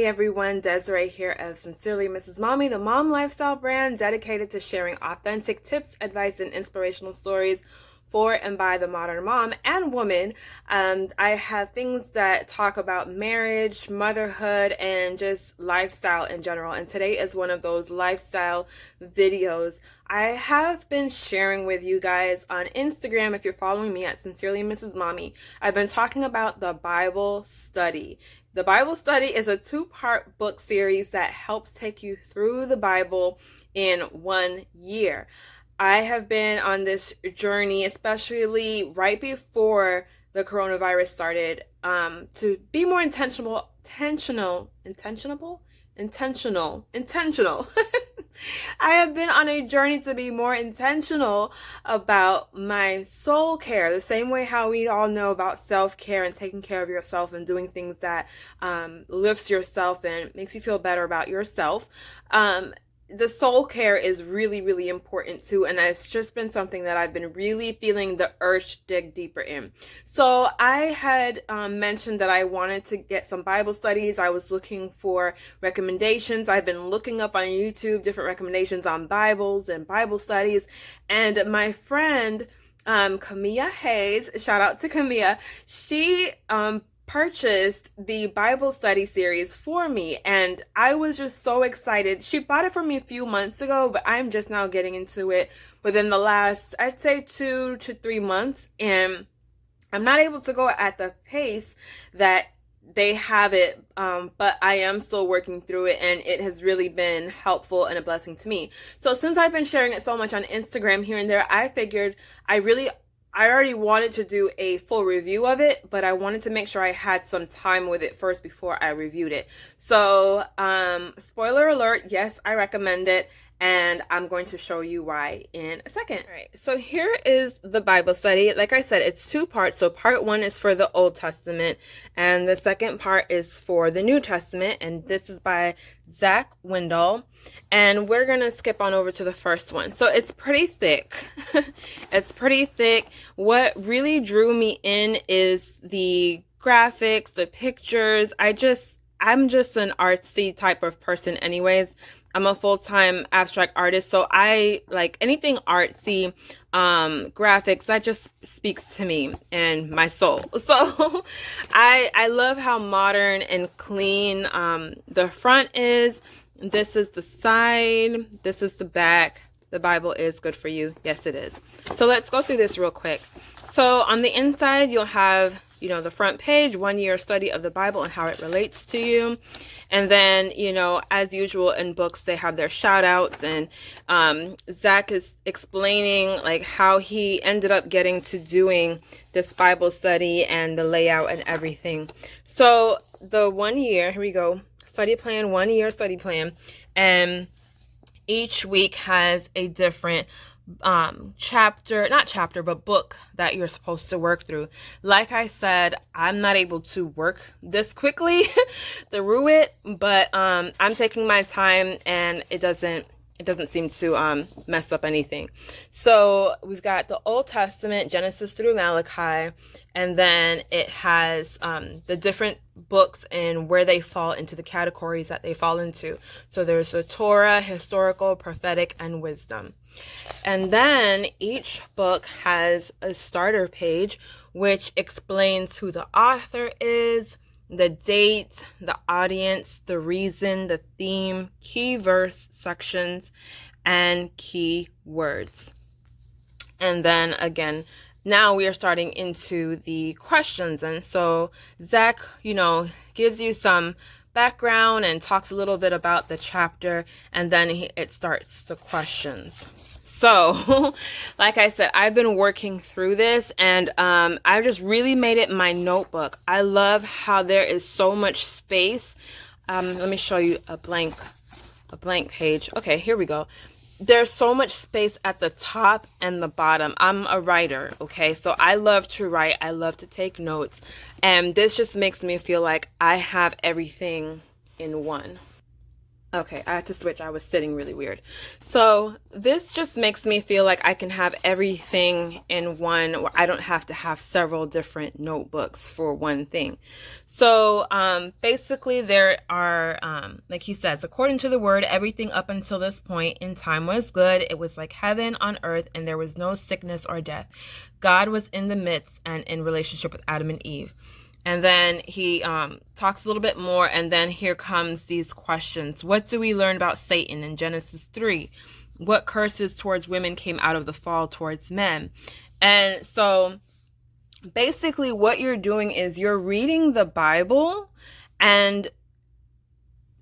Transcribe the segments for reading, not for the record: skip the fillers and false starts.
Hey everyone, Desirae here of Sincerely Mrs. Mommy, the mom lifestyle brand dedicated to sharing authentic tips, advice, and inspirational stories for and by the modern mom and woman. I have things that talk about marriage, motherhood, and just lifestyle in general. And today is one of those lifestyle videos. I have been sharing with you guys on Instagram, if you're following me at Sincerely Mrs. Mommy, I've been talking about the Bible study. The Bible study is a two-part book series that helps take you through the Bible in 1 year. I have been on this journey, especially right before the coronavirus started, to be more intentional. I have been on a journey to be more intentional about my soul care, the same way how we all know about self-care and taking care of yourself and doing things that lifts yourself and makes you feel better about yourself. The soul care is really, really important too, and it's just been something that I've been really feeling the urge to dig deeper in. So I had mentioned that I wanted to get some Bible studies. I was looking for recommendations. I've been looking up on YouTube different recommendations on Bibles and Bible studies, and my friend Camilla Hayes, shout out to Camilla, she purchased the Bible study series for me, and I was just so excited. She bought it for me a few months ago, but I'm just now getting into it within the last, I'd say, 2 to 3 months, and I'm not able to go at the pace that they have it, but I am still working through it, and it has really been helpful and a blessing to me. So since I've been sharing it so much on Instagram here and there, I figured I already wanted to do a full review of it, but I wanted to make sure I had some time with it first before I reviewed it. So, spoiler alert, yes, I recommend it, and I'm going to show you why in a second. All right, so here is the Bible study. Like I said, it's 2 parts. So part 1 is for the Old Testament, and the second part is for the New Testament, and this is by Zach Wendell. And we're going to skip on over to the first one. So it's pretty thick. It's pretty thick. What really drew me in is the graphics, the pictures. I'm just an artsy type of person anyways. I'm a full-time abstract artist, so I like anything artsy, graphics, that just speaks to me and my soul. So I love how modern and clean the front is. This is the side, this is the back. The Bible is good for you. Yes, it is. So let's go through this real quick. So on the inside, you'll have, the front page, 1 year study of the Bible and how it relates to you. And then, as usual in books, they have their shout outs, and Zach is explaining like how he ended up getting to doing this Bible study and the layout and everything. So the 1 year, here we go, study plan, 1 year study plan, and each week has a different book that you're supposed to work through. Like I said, I'm not able to work this quickly through it, but I'm taking my time, and it doesn't seem to mess up anything. So we've got the Old Testament, Genesis through Malachi, and then it has the different books and where they fall into the categories that they fall into. So there's the Torah, historical, prophetic, and wisdom. And then each book has a starter page which explains who the author is, the date, the audience, the reason, the theme, key verse sections, and key words. And then again, now we are starting into the questions. And so Zach, gives you some background and talks a little bit about the chapter, and then it starts the questions. So, like I said, I've been working through this, and I just really made it my notebook. I love how there is so much space. Let me show you a blank page. Okay, here we go. There's so much space at the top and the bottom. I'm a writer, okay? So I love to write. I love to take notes. And this just makes me feel like I have everything in one. Okay, I had to switch. I was sitting really weird. So this just makes me feel like I can have everything in one, or I don't have to have several different notebooks for one thing. So basically there are, like he says, according to the word, everything up until this point in time was good. It was like heaven on earth, and there was no sickness or death. God was in the midst and in relationship with Adam and Eve. And then he talks a little bit more, and then here comes these questions. What do we learn about Satan in Genesis 3? What curses towards women came out of the fall towards men? And so basically what you're doing is you're reading the Bible and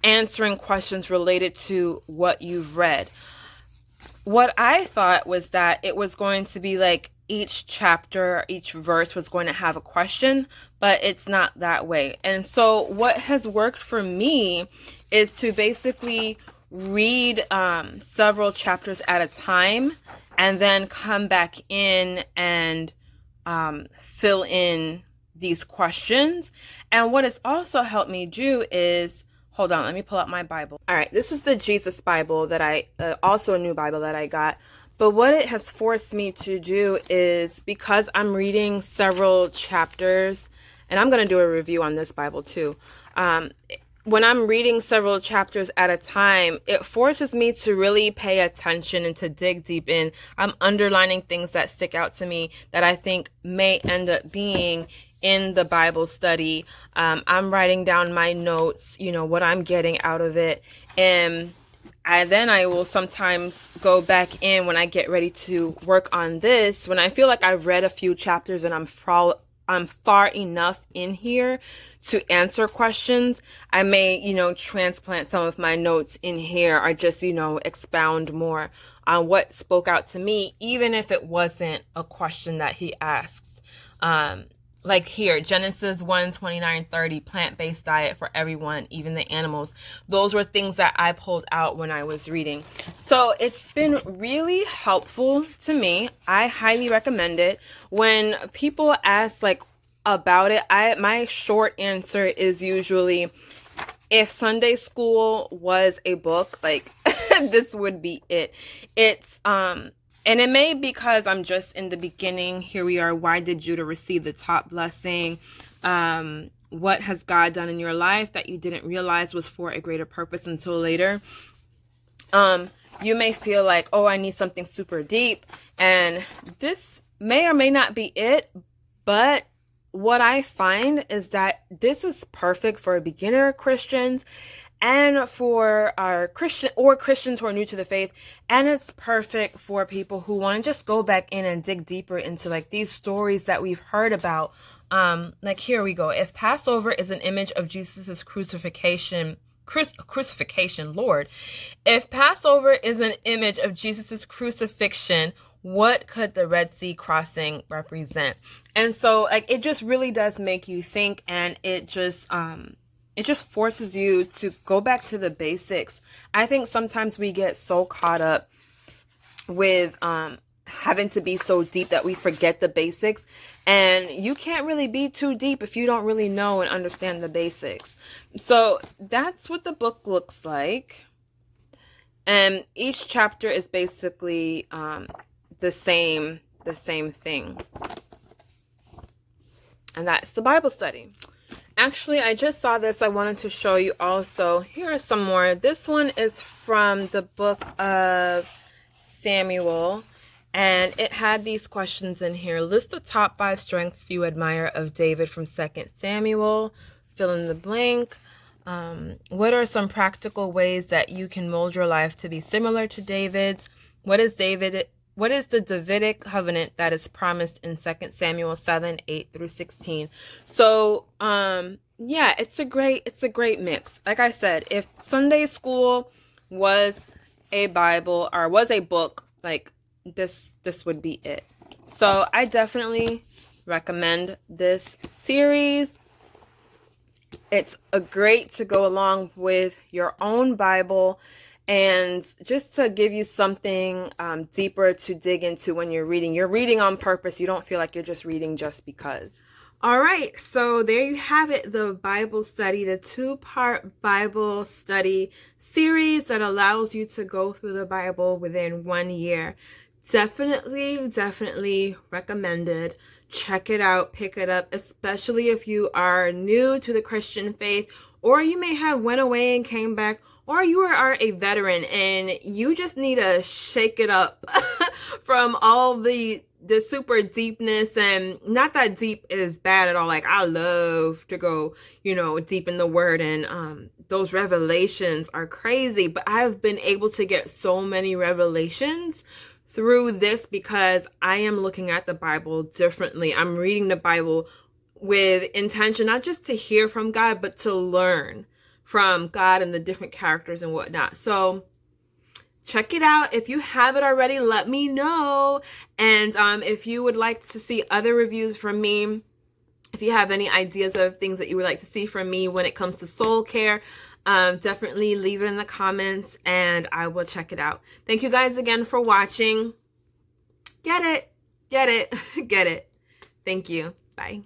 answering questions related to what you've read. What I thought was that it was going to be like each chapter, each verse was going to have a question, but it's not that way. And so what has worked for me is to basically read several chapters at a time and then come back in and fill in these questions. And what has also helped me do is, hold on, let me pull out my Bible. All right, this is the Jesus Bible that I, also a new Bible that I got. But what it has forced me to do is, because I'm reading several chapters, and I'm going to do a review on this Bible too. When I'm reading several chapters at a time, it forces me to really pay attention and to dig deep in. I'm underlining things that stick out to me that I think may end up being in the Bible study. I'm writing down my notes, what I'm getting out of it. And I will sometimes go back in when I get ready to work on this. When I feel like I've read a few chapters and I'm far enough in here to answer questions, I may, transplant some of my notes in here, or just, expound more on what spoke out to me, even if it wasn't a question that he asks. Like here, Genesis 1:29-30, plant-based diet for everyone, even the animals. Those were things that I pulled out when I was reading. So it's been really helpful to me. I highly recommend it. When people ask about it, my short answer is usually, if Sunday school was a book, this would be it. It's and it may be because I'm just in the beginning. Here we are. Why did Judah receive the top blessing? What has God done in your life that you didn't realize was for a greater purpose until later? You may feel like, oh, I need something super deep. And this may or may not be it. But what I find is that this is perfect for beginner Christians and for our Christians who are new to the faith. And it's perfect for people who want to just go back in and dig deeper into these stories that we've heard about. Here we go. If Passover is an image of Jesus's crucifixion, Lord, if Passover is an image of Jesus's crucifixion, what could the Red Sea crossing represent? And so it just really does make you think, and it just forces you to go back to the basics. I think sometimes we get so caught up with having to be so deep that we forget the basics. And you can't really be too deep if you don't really know and understand the basics. So that's what the book looks like. And each chapter is basically the same thing. And that's the Bible study. Actually, I just saw this. I wanted to show you also. Here are some more. This one is from the book of Samuel, and it had these questions in here. List the top 5 strengths you admire of David from 2 Samuel. Fill in the blank. What are some practical ways that you can mold your life to be similar to David's? What is the Davidic covenant that is promised in 2 Samuel 7:8-16? So, yeah, it's a great mix. Like I said, if Sunday school was a Bible or was a book, this would be it. So I definitely recommend this series. It's great to go along with your own Bible, and just to give you something deeper to dig into when you're reading. You're reading on purpose. You don't feel like you're just reading just because. All right, so there you have it, the Bible study, the 2-part Bible study series that allows you to go through the Bible within 1 year. Definitely recommended. Check it out, pick it up, especially if you are new to the Christian faith, or you may have went away and came back, or you are a veteran and you just need to shake it up from all the super deepness. And not that deep is bad at all. Like, I love to go, deep in the word, and those revelations are crazy, but I've been able to get so many revelations through this because I am looking at the Bible differently. I'm reading the Bible with intention, not just to hear from God, but to learn from God and the different characters and whatnot. So check it out. If you have it already, let me know. And if you would like to see other reviews from me, if you have any ideas of things that you would like to see from me when it comes to soul care, definitely leave it in the comments and I will check it out. Thank you guys again for watching. Get it. Get it. Get it. Thank you. Bye.